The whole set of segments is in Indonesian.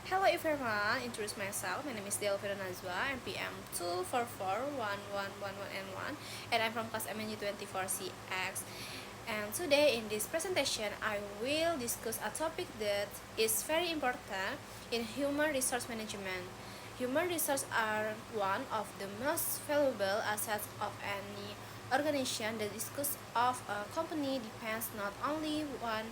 Hello everyone, introduce myself. My name is Delvira Nazwa, NPM 2441111N1, and I'm from class MNU24CX. And today in this presentation, I will discuss a topic that is very important in human resource management. Human resources are one of the most valuable assets of any organization. The discuss of a company depends not only on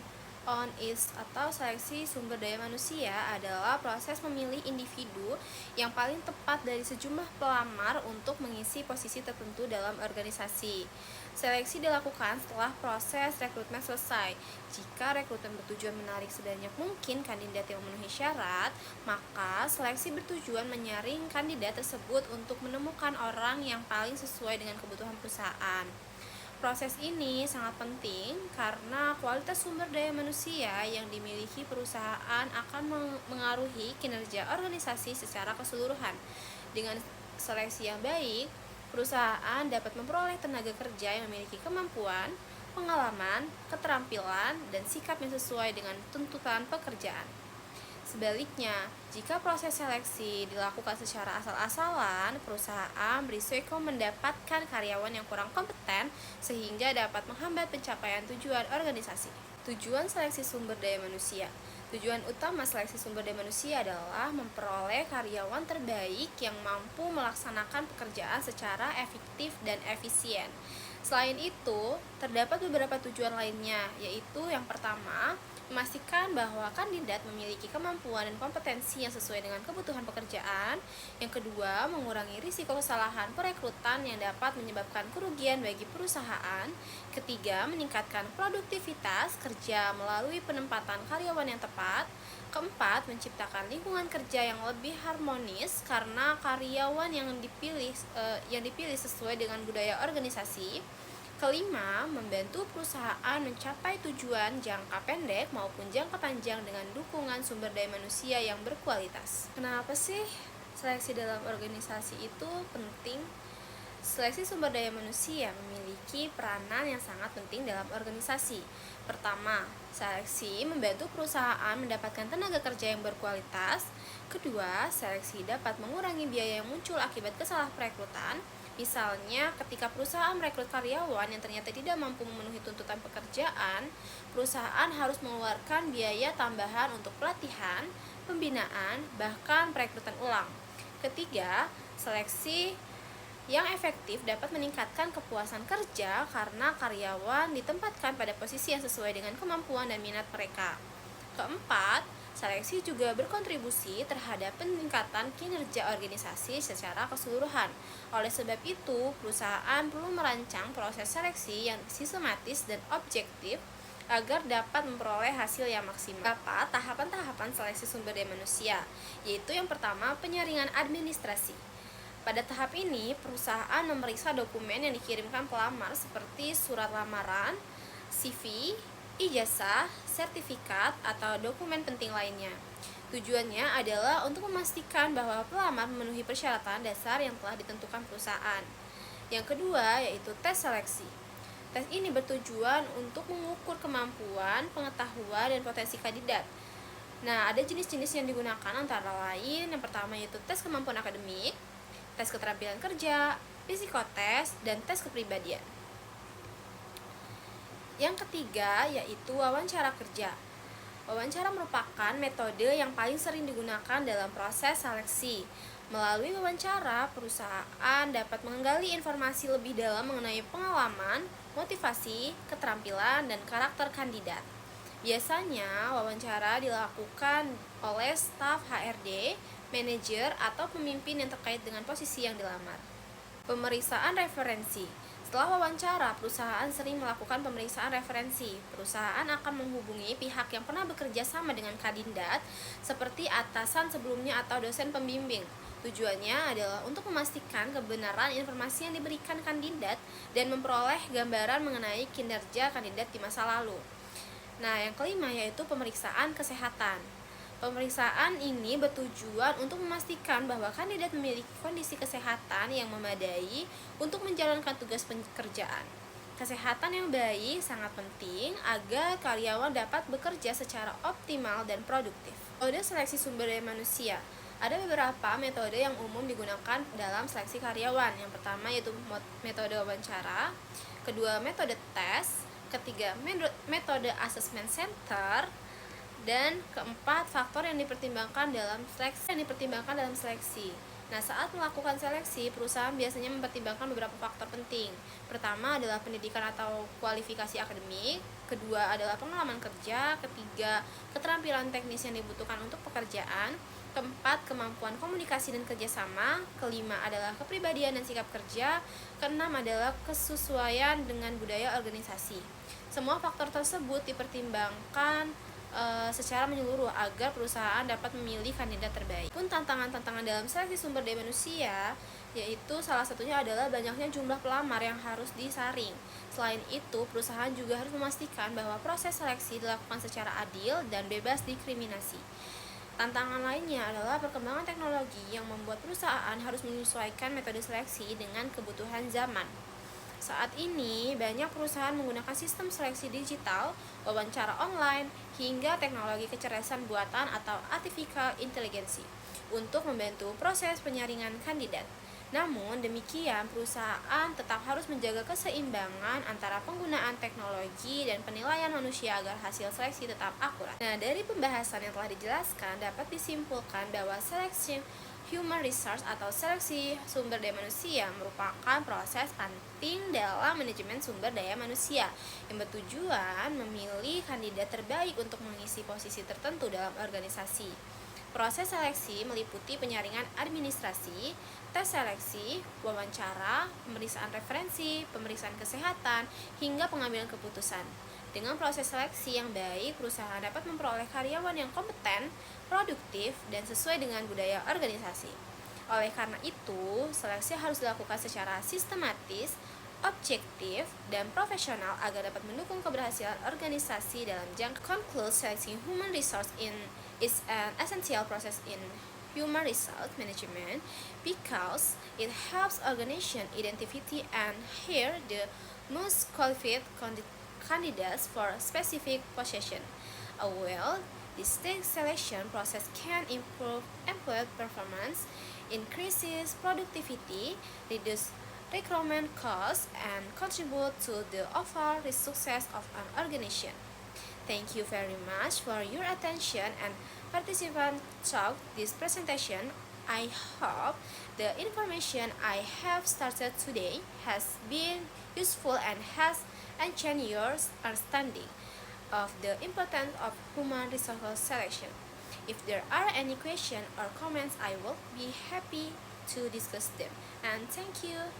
its atau seleksi sumber daya manusia adalah proses memilih individu yang paling tepat dari sejumlah pelamar untuk mengisi posisi tertentu dalam organisasi. Seleksi dilakukan setelah proses rekrutmen selesai. Jika rekrutmen bertujuan menarik sebanyak mungkin kandidat yang memenuhi syarat, maka seleksi bertujuan menyaring kandidat tersebut untuk menemukan orang yang paling sesuai dengan kebutuhan perusahaan. Proses ini sangat penting karena kualitas sumber daya manusia yang dimiliki perusahaan akan mengaruhi kinerja organisasi secara keseluruhan. Dengan seleksi yang baik, perusahaan dapat memperoleh tenaga kerja yang memiliki kemampuan, pengalaman, keterampilan, dan sikap yang sesuai dengan tuntutan pekerjaan. Sebaliknya, jika proses seleksi dilakukan secara asal-asalan, perusahaan berisiko mendapatkan karyawan yang kurang kompeten sehingga dapat menghambat pencapaian tujuan organisasi. Tujuan seleksi sumber daya manusia. Tujuan utama seleksi sumber daya manusia adalah memperoleh karyawan terbaik yang mampu melaksanakan pekerjaan secara efektif dan efisien. Selain itu, terdapat beberapa tujuan lainnya, yaitu yang pertama, memastikan bahwa kandidat memiliki kemampuan dan kompetensi yang sesuai dengan kebutuhan pekerjaan. Yang kedua, mengurangi risiko kesalahan perekrutan yang dapat menyebabkan kerugian bagi perusahaan. Ketiga, meningkatkan produktivitas kerja melalui penempatan karyawan yang tepat. Keempat, menciptakan lingkungan kerja yang lebih harmonis karena karyawan yang dipilih sesuai dengan budaya organisasi. Kelima, membantu perusahaan mencapai tujuan jangka pendek maupun jangka panjang dengan dukungan sumber daya manusia yang berkualitas. Kenapa sih seleksi dalam organisasi itu penting? Seleksi sumber daya manusia memiliki peranan yang sangat penting dalam organisasi. Pertama, seleksi membantu perusahaan mendapatkan tenaga kerja yang berkualitas. Kedua, seleksi dapat mengurangi biaya yang muncul akibat kesalahan perekrutan. Misalnya, ketika perusahaan merekrut karyawan yang ternyata tidak mampu memenuhi tuntutan pekerjaan, perusahaan harus mengeluarkan biaya tambahan untuk pelatihan, pembinaan, bahkan perekrutan ulang. Ketiga, seleksi yang efektif dapat meningkatkan kepuasan kerja karena karyawan ditempatkan pada posisi yang sesuai dengan kemampuan dan minat mereka. Keempat, seleksi juga berkontribusi terhadap peningkatan kinerja organisasi secara keseluruhan. Oleh sebab itu, perusahaan perlu merancang proses seleksi yang sistematis dan objektif agar dapat memperoleh hasil yang maksimal. Beberapa tahapan-tahapan seleksi sumber daya manusia, yaitu yang pertama, penyaringan administrasi. Pada tahap ini, perusahaan memeriksa dokumen yang dikirimkan pelamar seperti surat lamaran, CV, ijazah, sertifikat, atau dokumen penting lainnya. Tujuannya adalah untuk memastikan bahwa pelamar memenuhi persyaratan dasar yang telah ditentukan perusahaan. Yang kedua, yaitu tes seleksi. Tes ini bertujuan untuk mengukur kemampuan, pengetahuan, dan potensi kandidat. Nah, ada jenis-jenis yang digunakan antara lain, yang pertama yaitu tes kemampuan akademik, tes keterampilan kerja, psikotes, dan tes kepribadian. Yang ketiga yaitu wawancara kerja. Wawancara merupakan metode yang paling sering digunakan dalam proses seleksi. Melalui wawancara, perusahaan dapat menggali informasi lebih dalam mengenai pengalaman, motivasi, keterampilan, dan karakter kandidat. Biasanya, wawancara dilakukan oleh staf HRD, manajer, atau pemimpin yang terkait dengan posisi yang dilamar. Pemeriksaan referensi. Setelah wawancara, perusahaan sering melakukan pemeriksaan referensi. Perusahaan akan menghubungi pihak yang pernah bekerja sama dengan kandidat, seperti atasan sebelumnya atau dosen pembimbing. Tujuannya adalah untuk memastikan kebenaran informasi yang diberikan kandidat dan memperoleh gambaran mengenai kinerja kandidat di masa lalu. Nah, yang kelima yaitu pemeriksaan kesehatan. Pemeriksaan ini bertujuan untuk memastikan bahwa kandidat memiliki kondisi kesehatan yang memadai untuk menjalankan tugas pekerjaan. Kesehatan yang baik sangat penting agar karyawan dapat bekerja secara optimal dan produktif. Metode seleksi sumber daya manusia. Ada beberapa metode yang umum digunakan dalam seleksi karyawan. Yang pertama yaitu metode wawancara, kedua metode tes, ketiga metode assessment center, dan keempat faktor yang dipertimbangkan dalam seleksi. Nah, saat melakukan seleksi, perusahaan biasanya mempertimbangkan beberapa faktor penting. Pertama adalah pendidikan atau kualifikasi akademik, kedua adalah pengalaman kerja, ketiga keterampilan teknis yang dibutuhkan untuk pekerjaan, keempat kemampuan komunikasi dan kerjasama, kelima adalah kepribadian dan sikap kerja, keenam adalah kesesuaian dengan budaya organisasi. Semua faktor tersebut dipertimbangkan secara menyeluruh agar perusahaan dapat memilih kandidat terbaik. Pun tantangan-tantangan dalam seleksi sumber daya manusia, yaitu salah satunya adalah banyaknya jumlah pelamar yang harus disaring. Selain itu, perusahaan juga harus memastikan bahwa proses seleksi dilakukan secara adil dan bebas diskriminasi. Tantangan lainnya adalah perkembangan teknologi yang membuat perusahaan harus menyesuaikan metode seleksi dengan kebutuhan zaman. Saat ini, banyak perusahaan menggunakan sistem seleksi digital, wawancara online, hingga teknologi kecerdasan buatan atau artificial intelligence untuk membantu proses penyaringan kandidat. Namun demikian, perusahaan tetap harus menjaga keseimbangan antara penggunaan teknologi dan penilaian manusia agar hasil seleksi tetap akurat. Nah, dari pembahasan yang telah dijelaskan, dapat disimpulkan bahwa seleksi human resource atau seleksi sumber daya manusia merupakan proses penting dalam manajemen sumber daya manusia yang bertujuan memilih kandidat terbaik untuk mengisi posisi tertentu dalam organisasi. Proses seleksi meliputi penyaringan administrasi, tes seleksi, wawancara, pemeriksaan referensi, pemeriksaan kesehatan, hingga pengambilan keputusan. Dengan proses seleksi yang baik, perusahaan dapat memperoleh karyawan yang kompeten, produktif, dan sesuai dengan budaya organisasi. Oleh karena itu, seleksi harus dilakukan secara sistematis, objektif, dan profesional agar dapat mendukung keberhasilan organisasi dalam jangka. Conclude selecting human resource is an essential process in human resource management because it helps organization identify and hire the most qualified candidates for a specific position. This selection process can improve employee performance, increases productivity, reduce recruitment costs, and contribute to the overall success of an organization. Thank you very much for your attention and participation to this presentation. I hope the information I have started today has been useful and has enhanced your understanding of the importance of human resource selection. If there are any questions or comments, I will be happy to discuss them. And thank you.